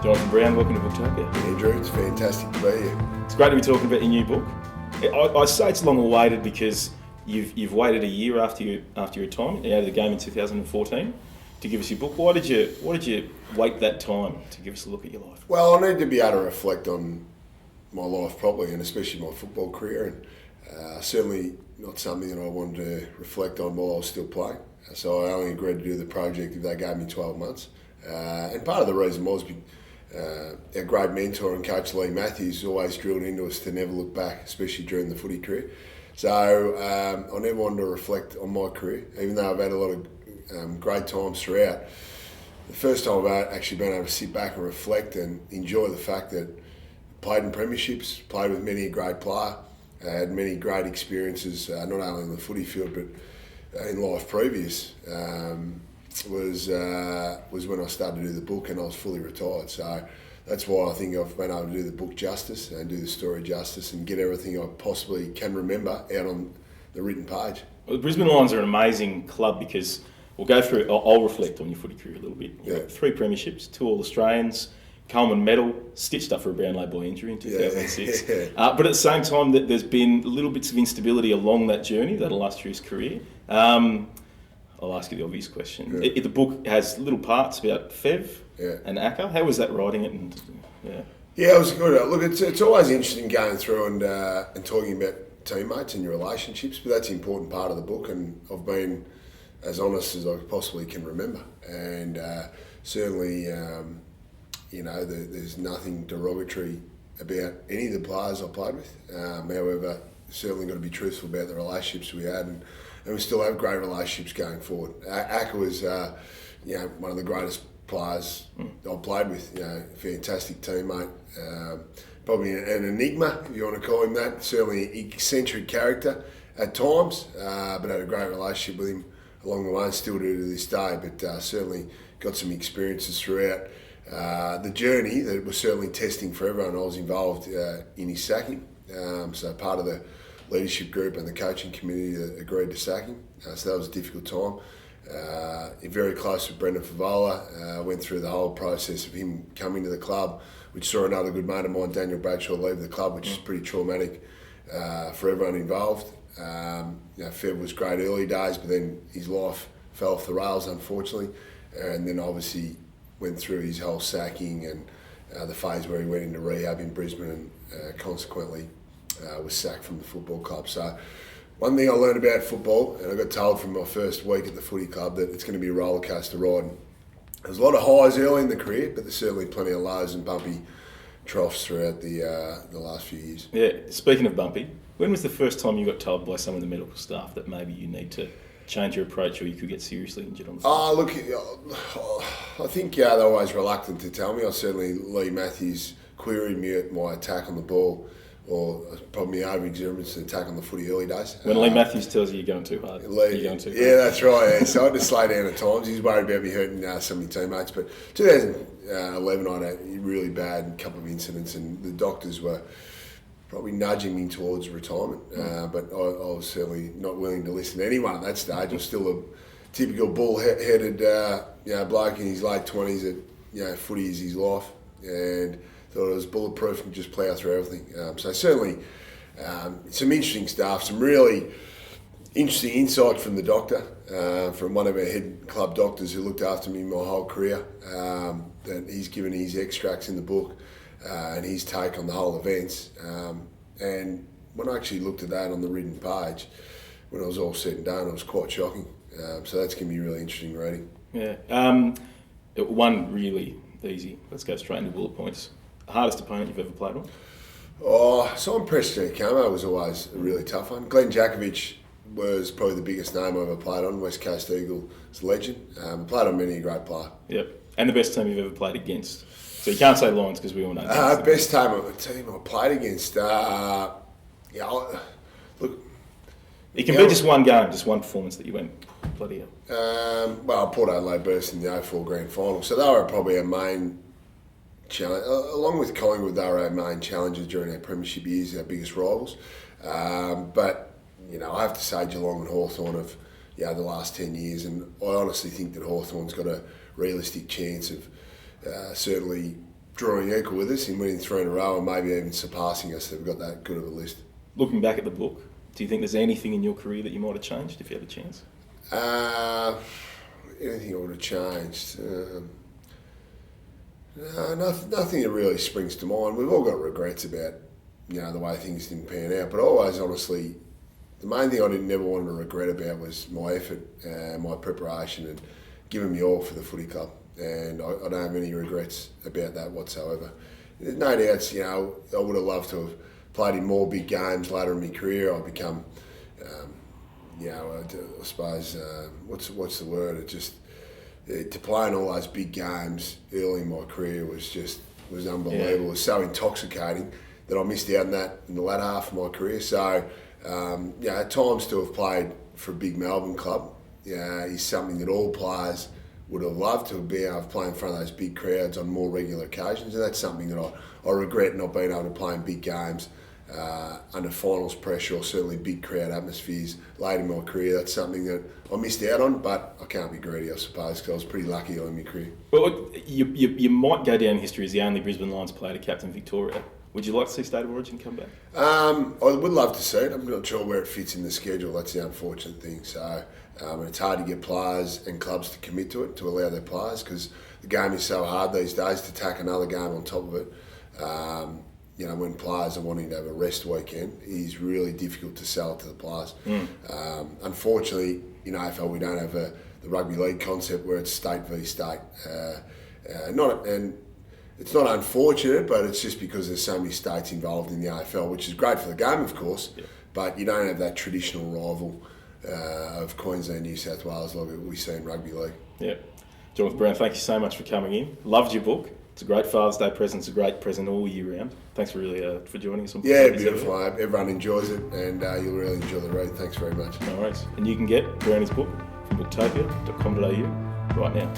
Jonathan Brown, welcome to Booktopia. Andrew, it's fantastic to be here. It's great to be talking about your new book. I say it's long awaited because you've waited a year after your retirement, out of the game in 2014, to give us your book. Why did you wait that time to give us a look at your life? Well, I need to be able to reflect on my life properly, and especially my football career, and certainly not something that I wanted to reflect on while I was still playing. So I only agreed to do the project if they gave me 12 months. And part of the reason was our great mentor and coach Lee Matthews always drilled into us to never look back, especially during the footy career. So I never wanted to reflect on my career, even though I've had a lot of great times throughout. The first time I've actually been able to sit back and reflect and enjoy the fact that I played in premierships, played with many a great player, had many great experiences, not only in the footy field but in life previous. Was when I started to do the book, and I was fully retired. So that's why I think I've been able to do the book justice and do the story justice and get everything I possibly can remember out on the written page. Well, the Brisbane Lions are an amazing club because we'll go through. I'll reflect on your footy career a little bit. Yeah. 3 premierships, 2 All-Australians, Coleman medal, stitched up for a Brownlow boy injury in 2006. Yeah. But at the same time, there's been little bits of instability along that journey, that illustrious career. I'll ask you the obvious question. Yeah. The book has little parts about Fev and Aker. How was that writing it? Yeah, it was good. Look, it's always interesting going through and talking about teammates and your relationships, but that's an important part of the book, and I've been as honest as I possibly can remember. And certainly, there's nothing derogatory about any of the players I played with. However, certainly got to be truthful about the relationships we had, and we still have great relationships going forward. Aker was, one of the greatest players I've played with. Fantastic teammate, probably an enigma, if you want to call him that. Certainly an eccentric character at times, but had a great relationship with him along the way, and still do to this day. But certainly got some experiences throughout the journey that was certainly testing for everyone. I was involved in his sacking, so part of the leadership group and the coaching committee that agreed to sack him. So that was a difficult time. Very close with Brendan Favola. Went through the whole process of him coming to the club, which saw another good mate of mine, Daniel Bradshaw, leave the club, which is pretty traumatic for everyone involved. Fev was great early days, but then his life fell off the rails, unfortunately. And then obviously went through his whole sacking and the phase where he went into rehab in Brisbane and consequently was sacked from the football club. So one thing I learned about football, and I got told from my first week at the footy club, that it's going to be a roller coaster ride. There's a lot of highs early in the career, but there's certainly plenty of lows and bumpy troughs throughout the last few years. Yeah, speaking of bumpy, when was the first time you got told by some of the medical staff that maybe you need to change your approach or you could get seriously injured on the field? Look, I think they're always reluctant to tell me. Certainly Lee Matthews queried me at my attack on the ball, or probably over-exuberance and attack on the footy early days. When Lee Matthews tells you you're going too hard. Yeah, that's right. Yeah. So I had to slow down at times. He's worried about me hurting some of my teammates. But 2011, I had a really bad couple of incidents, and the doctors were probably nudging me towards retirement. But I was certainly not willing to listen to anyone at that stage. I was still a typical bull-headed bloke in his late 20s that footy is his life, and thought it was bulletproof and just plough through everything. So certainly some interesting stuff, some really interesting insight from the doctor, from one of our head club doctors who looked after me my whole career, that he's given his extracts in the book and his take on the whole events. And when I actually looked at that on the written page, when it was all said and done, it was quite shocking. So that's going to be really interesting reading. Yeah. One really easy, let's go straight into bullet points. Hardest opponent you've ever played on? Simon Preston was always a really tough one. Glenn Jakovich was probably the biggest name I ever played on, West Coast Eagles legend. Played on many a great player. Yep. And the best team you've ever played against? So you can't say Lions because we all know. Best team I played against? Look. It can be just one game, just one performance that you went bloody hell. Port Adelaide burst in the 04 Grand Final, so they were probably our main challenge. Along with Collingwood, they were our main challenges during our premiership years, our biggest rivals. But I have to say Geelong and Hawthorn have the last 10 years, and I honestly think that Hawthorn's got a realistic chance of certainly drawing equal with us in winning 3 in a row and maybe even surpassing us. They've got that good of a list. Looking back at the book, do you think there's anything in your career that you might have changed if you had a chance? Anything I would have changed? No, nothing that really springs to mind. We've all got regrets about, the way things didn't pan out. But always, honestly, the main thing I never wanted to regret about was my effort, my preparation, and giving me all for the footy club. And I don't have any regrets about that whatsoever. There's no doubts, I would have loved to have played in more big games later in my career. I've become, I suppose, what's the word? It just to play in all those big games early in my career was unbelievable. Yeah. It was so intoxicating that I missed out on that in the latter half of my career. So, at times to have played for a big Melbourne club is something that all players would have loved to be able to play in front of those big crowds on more regular occasions, and that's something that I regret not being able to play in big games under finals pressure, or certainly big crowd atmospheres late in my career. That's something that I missed out on, but I can't be greedy, I suppose, because I was pretty lucky early in my career. Well, you might go down in history as the only Brisbane Lions player to captain Victoria. Would you like to see State of Origin come back? I would love to see it. I'm not sure where it fits in the schedule. That's the unfortunate thing. So it's hard to get players and clubs to commit to it, to allow their players, because the game is so hard these days to tack another game on top of it. When players are wanting to have a rest weekend, it is really difficult to sell it to the players. Unfortunately, in AFL we don't have the rugby league concept where it's state v state. It's not unfortunate, but it's just because there's so many states involved in the AFL, which is great for the game, of course, but you don't have that traditional rival of Queensland, New South Wales like we see in rugby league. Yeah. Jonathan Brown, thank you so much for coming in. Loved your book. It's a great Father's Day present. It's a great present all year round. Thanks for joining us. Yeah, beautiful. I hope everyone enjoys it, and you'll really enjoy the read. Thanks very much. No worries. And you can get Brownie's book from booktopia.com.au right now.